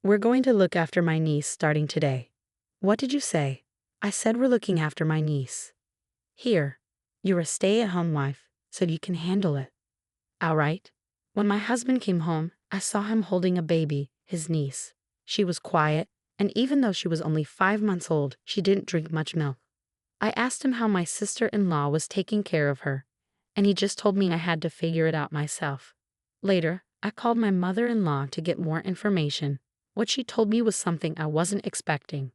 We're going to look after my niece starting today. What did you say? I said we're looking after my niece. Here, you're a stay-at-home wife, so you can handle it. All right. When my husband came home, I saw him holding a baby, his niece. She was quiet, and even though she was only 5 months old, she didn't drink much milk. I asked him how my sister-in-law was taking care of her, and he just told me I had to figure it out myself. Later, I called my mother-in-law to get more information. What she told me was something I wasn't expecting.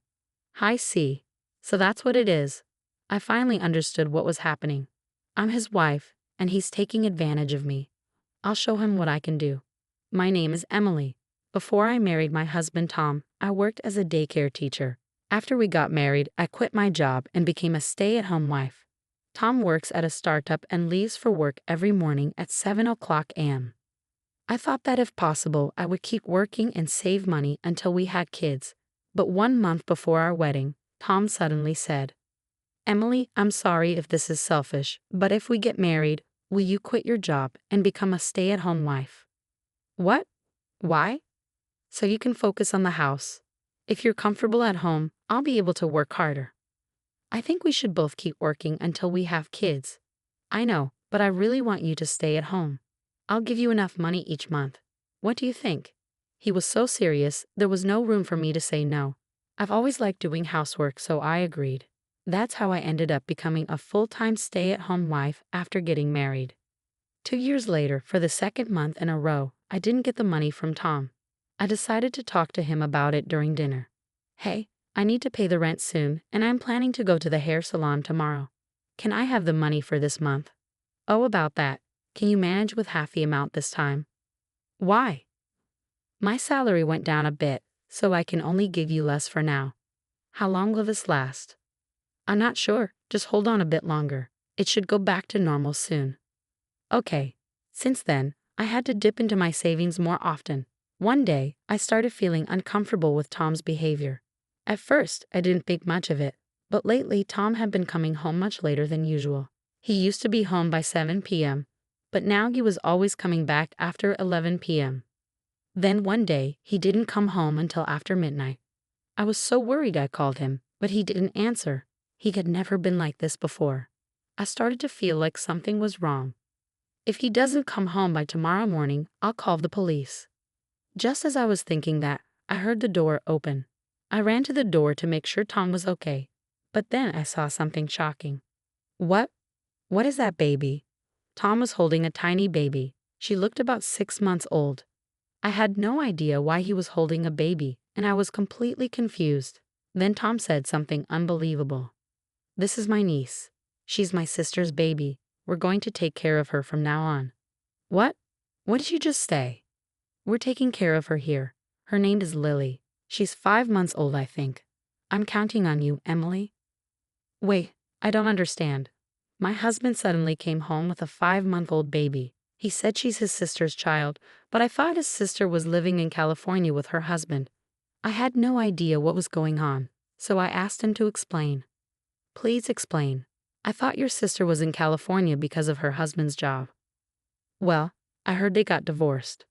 I see. So that's what it is. I finally understood what was happening. I'm his wife, and he's taking advantage of me. I'll show him what I can do. My name is Emily. Before I married my husband Tom, I worked as a daycare teacher. After we got married, I quit my job and became a stay-at-home wife. Tom works at a startup and leaves for work every morning at 7 o'clock a.m. I thought that if possible, I would keep working and save money until we had kids. But 1 month before our wedding, Tom suddenly said, "Emily, I'm sorry if this is selfish, but if we get married, will you quit your job and become a stay-at-home wife?" What? Why? So you can focus on the house. If you're comfortable at home, I'll be able to work harder. I think we should both keep working until we have kids. I know, but I really want you to stay at home. I'll give you enough money each month. What do you think? He was so serious, there was no room for me to say no. I've always liked doing housework, so I agreed. That's how I ended up becoming a full-time stay-at-home wife after getting married. 2 years later, for the second month in a row, I didn't get the money from Tom. I decided to talk to him about it during dinner. Hey, I need to pay the rent soon, and I'm planning to go to the hair salon tomorrow. Can I have the money for this month? Oh, about that. Can you manage with half the amount this time? Why? My salary went down a bit, so I can only give you less for now. How long will this last? I'm not sure, just hold on a bit longer. It should go back to normal soon. Okay. Since then, I had to dip into my savings more often. One day, I started feeling uncomfortable with Tom's behavior. At first, I didn't think much of it, but lately Tom had been coming home much later than usual. He used to be home by 7 p.m., but now he was always coming back after 11 p.m. Then one day, he didn't come home until after midnight. I was so worried I called him, but he didn't answer. He had never been like this before. I started to feel like something was wrong. If he doesn't come home by tomorrow morning, I'll call the police. Just as I was thinking that, I heard the door open. I ran to the door to make sure Tom was okay, but then I saw something shocking. What? What is that baby? Tom was holding a tiny baby. She looked about 6 months old. I had no idea why he was holding a baby, and I was completely confused. Then Tom said something unbelievable. "This is my niece. She's my sister's baby. We're going to take care of her from now on." What? What did you just say? We're taking care of her here. Her name is Lily. She's 5 months old, I think. I'm counting on you, Emily. Wait, I don't understand. My husband suddenly came home with a 5-month-old baby. He said she's his sister's child, but I thought his sister was living in California with her husband. I had no idea what was going on, so I asked him to explain. Please explain. I thought your sister was in California because of her husband's job. Well, I heard they got divorced.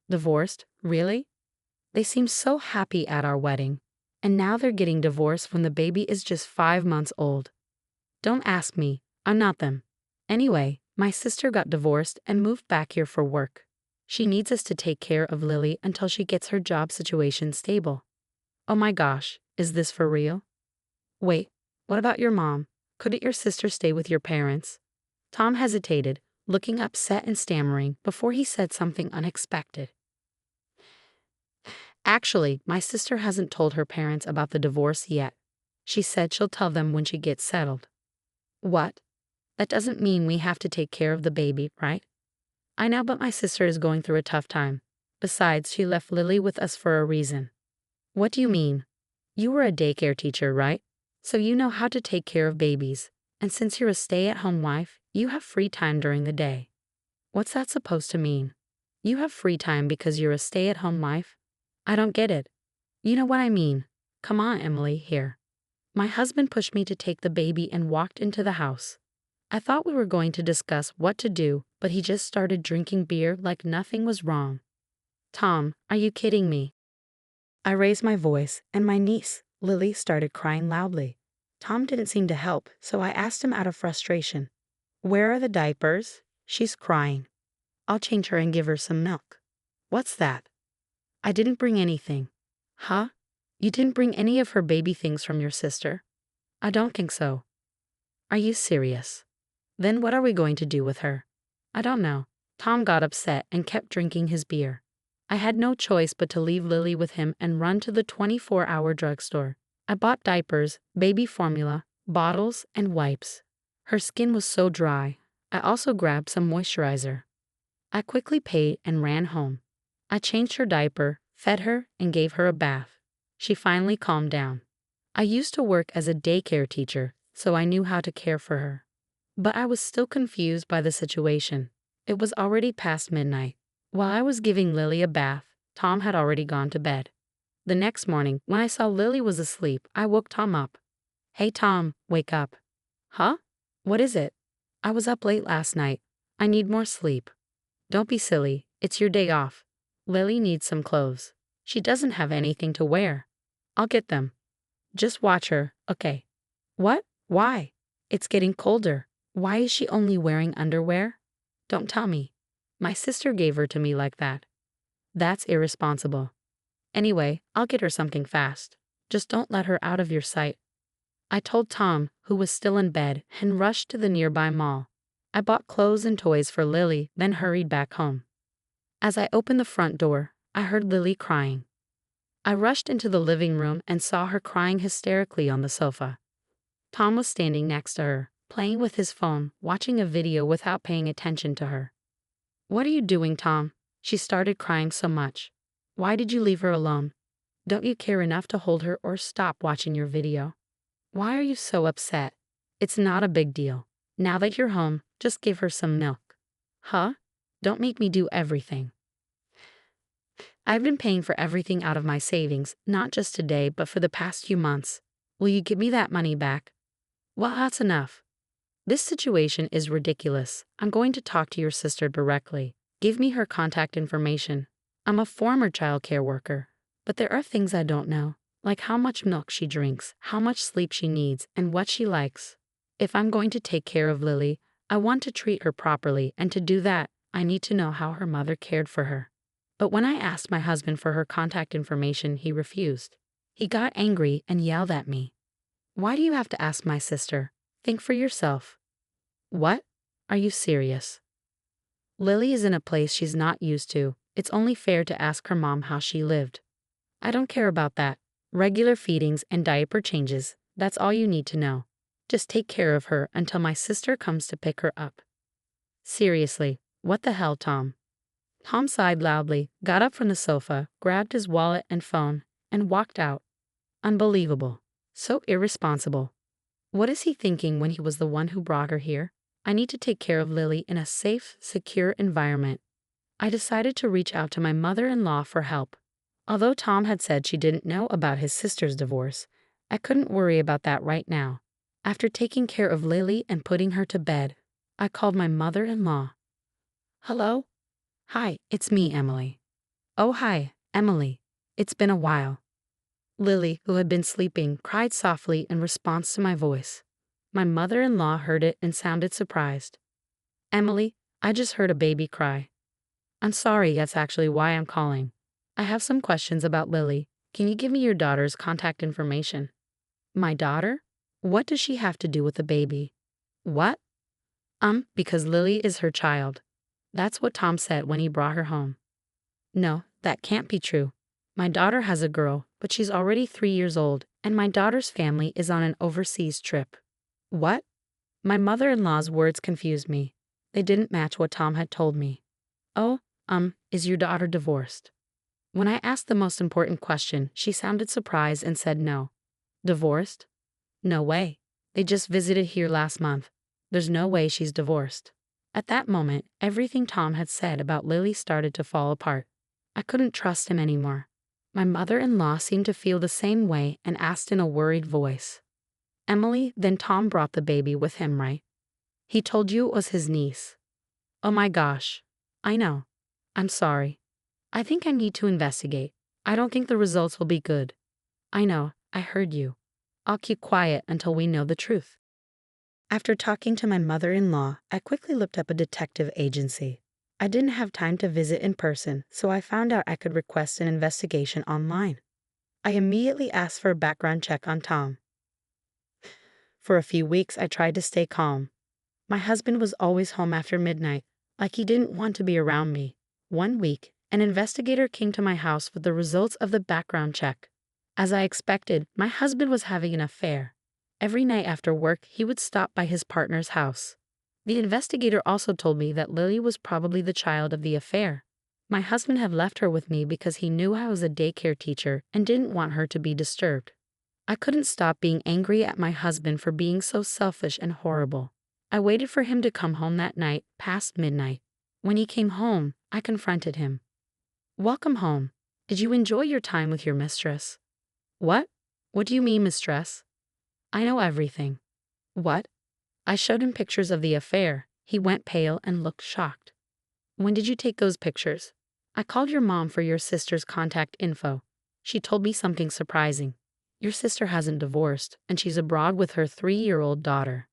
Divorced? Really? They seemed so happy at our wedding, and now they're getting divorced when the baby is just 5 months old. Don't ask me, I'm not them. Anyway, my sister got divorced and moved back here for work. She needs us to take care of Lily until she gets her job situation stable. Oh my gosh, is this for real? Wait, what about your mom? Couldn't your sister stay with your parents? Tom hesitated, looking upset and stammering before he said something unexpected. Actually, my sister hasn't told her parents about the divorce yet. She said she'll tell them when she gets settled. What? That doesn't mean we have to take care of the baby, right? I know, but my sister is going through a tough time. Besides, she left Lily with us for a reason. What do you mean? You were a daycare teacher, right? So you know how to take care of babies. And since you're a stay-at-home wife, you have free time during the day. What's that supposed to mean? You have free time because you're a stay-at-home wife? I don't get it. You know what I mean. Come on, Emily, here. My husband pushed me to take the baby and walked into the house. I thought we were going to discuss what to do, but he just started drinking beer like nothing was wrong. Tom, are you kidding me? I raised my voice, and my niece, Lily, started crying loudly. Tom didn't seem to help, so I asked him out of frustration, "Where are the diapers? She's crying. I'll change her and give her some milk." "What's that?" "I didn't bring anything." "Huh? You didn't bring any of her baby things from your sister?" "I don't think so." "Are you serious? Then what are we going to do with her?" "I don't know." Tom got upset and kept drinking his beer. I had no choice but to leave Lily with him and run to the 24-hour drugstore. I bought diapers, baby formula, bottles, and wipes. Her skin was so dry. I also grabbed some moisturizer. I quickly paid and ran home. I changed her diaper, fed her, and gave her a bath. She finally calmed down. I used to work as a daycare teacher, so I knew how to care for her. But I was still confused by the situation. It was already past midnight. While I was giving Lily a bath, Tom had already gone to bed. The next morning, when I saw Lily was asleep, I woke Tom up. "Hey Tom, wake up." "Huh? What is it?" "I was up late last night. I need more sleep." "Don't be silly, it's your day off. Lily needs some clothes. She doesn't have anything to wear." "I'll get them. Just watch her, okay?" "What? Why? It's getting colder. Why is she only wearing underwear?" "Don't tell me. My sister gave her to me like that." "That's irresponsible. Anyway, I'll get her something fast. Just don't let her out of your sight." I told Tom, who was still in bed, and rushed to the nearby mall. I bought clothes and toys for Lily, then hurried back home. As I opened the front door, I heard Lily crying. I rushed into the living room and saw her crying hysterically on the sofa. Tom was standing next to her, playing with his phone, watching a video without paying attention to her. "What are you doing, Tom?" She started crying so much. "Why did you leave her alone? Don't you care enough to hold her or stop watching your video? Why are you so upset? It's not a big deal. Now that you're home, just give her some milk." "Huh? Don't make me do everything." "I've been paying for everything out of my savings, not just today, but for the past few months. Will you give me that money back?" "Well, that's enough. This situation is ridiculous. I'm going to talk to your sister directly. Give me her contact information. I'm a former child care worker, but there are things I don't know, like how much milk she drinks, how much sleep she needs, and what she likes. If I'm going to take care of Lily, I want to treat her properly, and to do that, I need to know how her mother cared for her." But when I asked my husband for her contact information, he refused. He got angry and yelled at me. "Why do you have to ask my sister? Think for yourself." "What? Are you serious?" "Lily is in a place she's not used to. It's only fair to ask her mom how she lived." "I don't care about that. Regular feedings and diaper changes, that's all you need to know. Just take care of her until my sister comes to pick her up." "Seriously, what the hell, Tom?" Tom sighed loudly, got up from the sofa, grabbed his wallet and phone, and walked out. Unbelievable. So irresponsible. What is he thinking when he was the one who brought her here? I need to take care of Lily in a safe, secure environment. I decided to reach out to my mother-in-law for help. Although Tom had said she didn't know about his sister's divorce, I couldn't worry about that right now. After taking care of Lily and putting her to bed, I called my mother-in-law. "Hello? Hi, it's me, Emily." "Oh, hi, Emily. It's been a while." Lily, who had been sleeping, cried softly in response to my voice. My mother-in-law heard it and sounded surprised. "Emily, I just heard a baby cry." "I'm sorry, that's actually why I'm calling. I have some questions about Lily. Can you give me your daughter's contact information?" "My daughter? What does she have to do with the baby?" "What?" Because Lily is her child. That's what Tom said when he brought her home." "No, that can't be true. My daughter has a girl, but she's already 3 years old, and my daughter's family is on an overseas trip." "What?" My mother-in-law's words confused me. They didn't match what Tom had told me. "Oh, is your daughter divorced?" When I asked the most important question, she sounded surprised and said no. "Divorced? No way. They just visited here last month. There's no way she's divorced." At that moment, everything Tom had said about Lily started to fall apart. I couldn't trust him anymore. My mother-in-law seemed to feel the same way and asked in a worried voice, "Emily, then Tom brought the baby with him, right? He told you it was his niece." "Oh my gosh. I know. I'm sorry. I think I need to investigate. I don't think the results will be good. I know, I heard you. I'll keep quiet until we know the truth. After talking to my mother-in-law, I quickly looked up a detective agency. I didn't have time to visit in person, so I found out I could request an investigation online. I immediately asked for a background check on Tom. For a few weeks, I tried to stay calm. My husband was always home after midnight, like he didn't want to be around me. One week, an investigator came to my house with the results of the background check. As I expected, my husband was having an affair. Every night after work, he would stop by his partner's house. The investigator also told me that Lily was probably the child of the affair. My husband had left her with me because he knew I was a daycare teacher and didn't want her to be disturbed. I couldn't stop being angry at my husband for being so selfish and horrible. I waited for him to come home that night, past midnight. When he came home, I confronted him. "Welcome home. Did you enjoy your time with your mistress?" "What? What do you mean, mistress?" "I know everything." "What?" I showed him pictures of the affair. He went pale and looked shocked. "When did you take those pictures?" "I called your mom for your sister's contact info. She told me something surprising. Your sister hasn't divorced, and she's abroad with her 3-year-old daughter."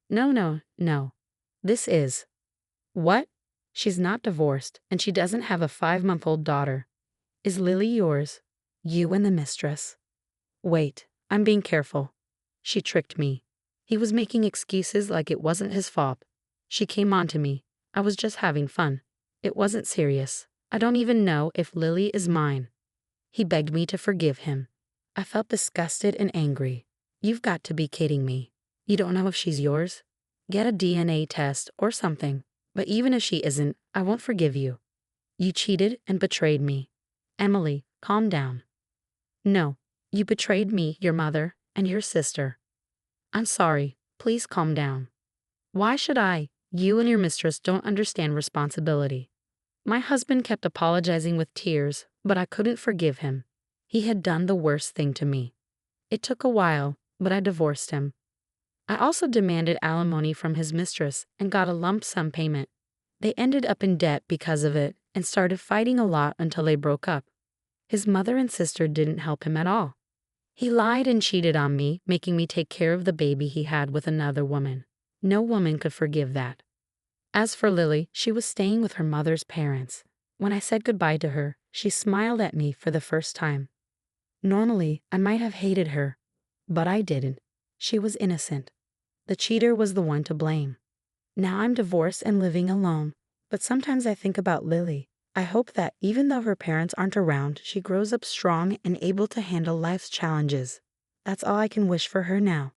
No. This is. What? She's not divorced, and she doesn't have a 5-month-old daughter. Is Lily yours? You and the mistress. Wait, I'm being careful. She tricked me. He was making excuses like it wasn't his fault. She came on to me. I was just having fun. It wasn't serious. I don't even know if Lily is mine. He begged me to forgive him. I felt disgusted and angry. You've got to be kidding me. You don't know if she's yours? Get a DNA test or something. But even if she isn't, I won't forgive you. You cheated and betrayed me. Emily, calm down. No, you betrayed me, your mother, and your sister. I'm sorry. Please calm down. Why should I? You and your mistress don't understand responsibility. My husband kept apologizing with tears, but I couldn't forgive him. He had done the worst thing to me. It took a while, but I divorced him. I also demanded alimony from his mistress and got a lump sum payment. They ended up in debt because of it and started fighting a lot until they broke up. His mother and sister didn't help him at all. He lied and cheated on me, making me take care of the baby he had with another woman. No woman could forgive that. As for Lily, she was staying with her mother's parents. When I said goodbye to her, she smiled at me for the first time. Normally, I might have hated her, but I didn't. She was innocent. The cheater was the one to blame. Now I'm divorced and living alone, but sometimes I think about Lily. I hope that even though her parents aren't around, she grows up strong and able to handle life's challenges. That's all I can wish for her now.